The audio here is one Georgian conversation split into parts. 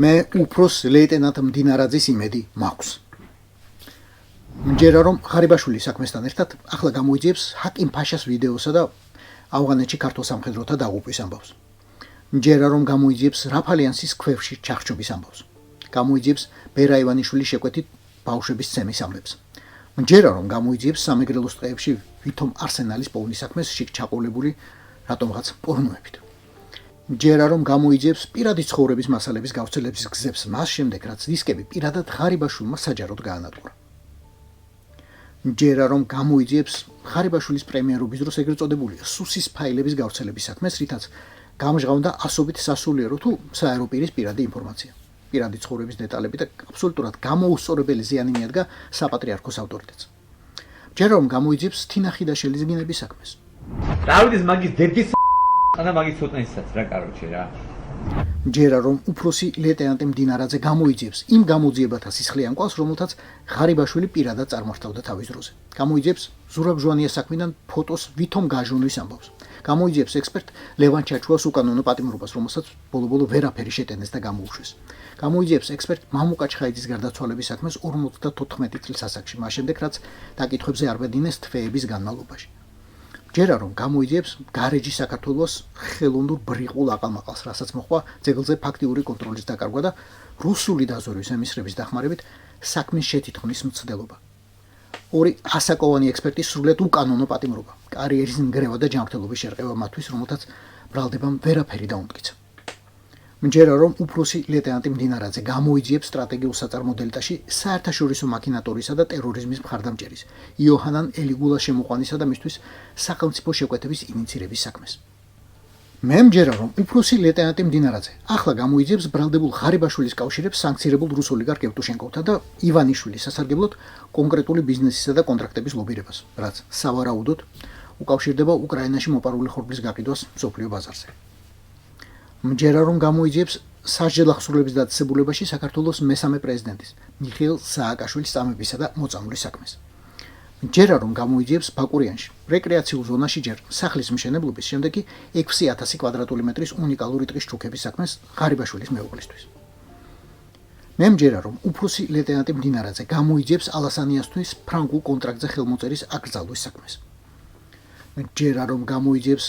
მე უფროს ლეიტენანტ მდინარაძის იმედი მაქვს. მჯერა რომ ღარიბაშვილის საქმესთან ერთად ახლა გამოიძიებს ჰაკიმ ფაშას ვიდეოსა და ავღანეთში ქართულ სამხედროთა დაღუპვის ამბავს. მჯერა რომ გამოიძიებს რაფალიანსის ქვევში ჩახჭობის ამბავს. გამოიძიებს ბერა ივანიშვილის შეკვეთით ბავშვების ცემის ამბებს. მჯერა რომ გამოიძიებს სამეგრელოს ტყეებში ვითომ არსენალის პოვნის საქმეს შიგ ჩაყოლებული რატომღაც პორნოებით. მჯერა რომ გამოიძიებს პირადი ცხოვრების მასალების გავრცელების გზებს მას შემდეგ რაც დისკები პირადად ღარიბაშვილმა საჯაროდ გაანადგურა. მჯერა რომ გამოიძიებს ღარიბაშვილის პრემიერობის დროს ეგრეთ წოდებულია სუსის ფაილების გავრცელების საქმეს, რითაც გამჟღავნდა ასობით სასულიერო თუ საერო პირის პირადი ინფორმაცია. პირადი ცხოვრების დეტალები და აბსოლუტურად გამოუსწორებელი ზიანი მიადგა საპატრიარქოს ავტორიტეტს. მჯერა რომ გამოიძიებს თინა ხიდაშელის გინების საქმეს. დავიდეს მაგის დედის ანა მაგის ცოტნისაც რა კაროჩე რა. მჯერა რომ უფროსი ლეიტენანტი მდინარაძე გამოიძიებს იმ გამოძიებათა სისხლიან კვალს, რომელთაც ღარიბაშვილი პირადად წარმართავდა თავის დროზე. გამოიძიებს ზურაბ-ჟვანია საქმიდან ფოტოს ვითომ გაჟონვის ამბავს. გამოიძიებს ექსპერტ ლევან ჩაჩუას უკანონო პატიმრობას, რომელსაც ბოლო-ბოლო ვერაფერი შეტენეს და გამოუშვეს. გამოიძიებს ექსპერტ მამუკა ჩხაიძის გარდაცვალების საქმეს 54 წლის ასაკში, მას შემდეგ რაც დაკითხვებზე არ ბედინეს თვეების განმავლობაში. მჯერა რომ გამოიძიებს გარეჯი საქართველოს ხელოვნურ ბრიყულ აყალმაყალს, რასაც მოხდა ძეგლზე ფაქტიური კონტროლის დაკარგვა და რუსული დაზვერვის ემისრების დახმარებით საქმის შეთითხოვნის მცდელობა. ორი ასაკოვანი ექსპერტის სრულიად უკანონო პატიმრობა, კარიერის ნგრევა და ჯანმრთელობის შერყევა მათთვის, რომელთაც ბრალდებამ ვერაფერი დაუნტკიცა. მჯერა რომ უფროსი ლეიტენანტი მდინარაძე გამოიძიებს სტრატეგიულ საწარმო დელტაში საერთაშორისო მაქინატორისა და ტერორიზმის მხარდამჭერის იოჰანან ელიგულას შემოყვანისა და მისთვის სახელმწიფო შეკვეთების ინიცირების საქმეს. მე მჯერა რომ უფროსი ლეიტენანტი მდინარაძე ახლა გამოიძიებს ბრალდებულ ღარიბაშვილის კავშირებს სანქცირებულ რუს ოლიგარქ ევტუშენკოვთან და ივანიშვილის სასარგებლოდ კონკრეტული ბიზნესისა და კონტრაქტების ლობირებას, რაც სავარაუდოდ უკავშირდება უკრაინაში მოპარული ხორბლის გაყიდვას მსოფლიო ბაზარზე. მჯერა რომ გამოიძიებს სასჯელ ახსრულების დაწესებულებაში საქართველოს მესამე პრეზიდენტის მიხეილ სააკაშვილის წამებისა და მოწამვლის საქმეს. მჯერა რომ გამოიძიებს ბაკურიანში რეკრეაციულ ზონაში ჯერ სახლის მშენებლობის, შემდეგ კი 6000 კვადრატული მეტრის უნიკალური ტყის ჩუქების საქმეს ღარიბაშვილის მეუღლისთვის. მე მჯერა რომ უფროსი ლეიტენანტი მდინარაძე გამოიძიებს ალასანიასთვის ფრანგულ კონტრაქტზე ხელმოწერის აკრძალვის საქმეს. მჯერა რომ გამოიძიებს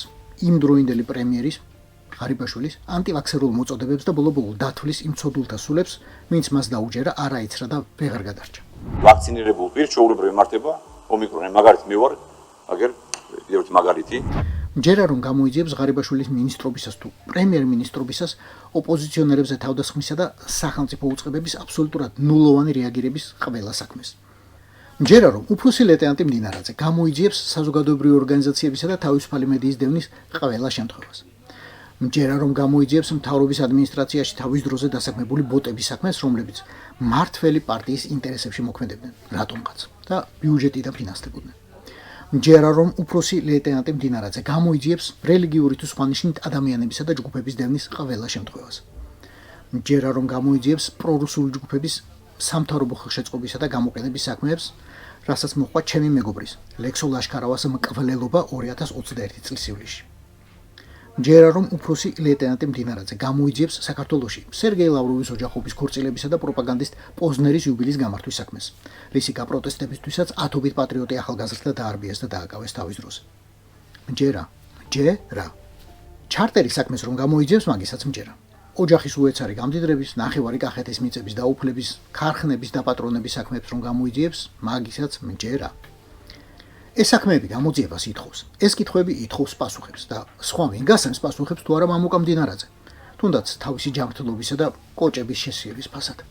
იმდროინდელი პრემიერის ღარიბაშვილის ანტივაქსერულ მოწოდებებს და ბოლო-ბოლო დათვლის იმ ცოდულთა სულებს, ვინც მას დაუჯერა, არ აიცრა და ვეღარ გადარჩა. ვაქცინირებულ პირს ჩვეულებრივი მართება ომიკრონი, მაგალითად მე ვარ, აგერ ერთი მაგალითი. მჯერა რომ გამოიძიებს ღარიბაშვილის მინისტრობისას თუ პრემიერ-მინისტრობისას ოპოზიციონერებზე თავდასხმისა და სახელმწიფო უწყებების აბსოლუტურად ნულოვანი რეაგირების ყველა საქმეს. მჯერა რომ უფროსი ლეიტენანტი მდინარაძე გამოიძიებს საზოგადოებრივი ორგანიზაციებისა და თავისუფალი მედიის დევნის ყველა შემთხვევას. მჯერა რომ გამოიძიებს მთავრობის ადმინისტრაციაში თავის დროზე დასაქმებული ბოტების საქმეს, რომლებიც მართველი პარტიის ინტერესებში მოქმედებდნენ, რატომღაც და ბიუჯეტი დაფინანსდებოდნენ. მჯერა რომ უფროსი ლეიტენანტი მდინარაძე გამოიძიებს რელიგიური თუ სხვა ნიშნით ადამიანებისა და ჯგუფების დევნის ყველა შემთხვევას. მჯერა რომ გამოიძიებს პრორუსული ჯგუფების სამთავრობო ხელშეწყობისა და გამოყენების საქმეებს, რასაც მოჰყვა ჩემი მეგობრის ლექსო ლაშქარავას მკვლელობა 2021 წლის ივლისში. მჯერა რომ უფროსი ლეიტენანტი მდინარაძე გამოიძიებს საქართველოში სერგეი ლავროვის ოჯახობის ქორწილებისა და პროპაგანდისტ პოზნერის იუბილის გამართვის საქმეს, რისი გაპროტესტებისთვისაც ათობით პატრიოტი ახალგაზრდა დაარბიეს და დააკავეს თავის დროზე. მჯერა ჩარტერის საქმეს რომ გამოიძიებს, მაგისაც მჯერა. ოჯახის უეცარი გამდიდრების, ნახევარი კახეთის მიწების დაუფლების, ქარხნების დაპატრონების საქმეებს რომ გამოიძიებს, მაგისაც მჯერა. ეს საქმეები გამოძიებას ითხოვს. ეს კითხვები ითხოვს პასუხებს და სხვა ვინ გასცემს პასუხებს თუ არა მამუკა მდინარაძე, თუნდაც თავისი ჯანმრთელობისა და კოჭების შესიების ფასად.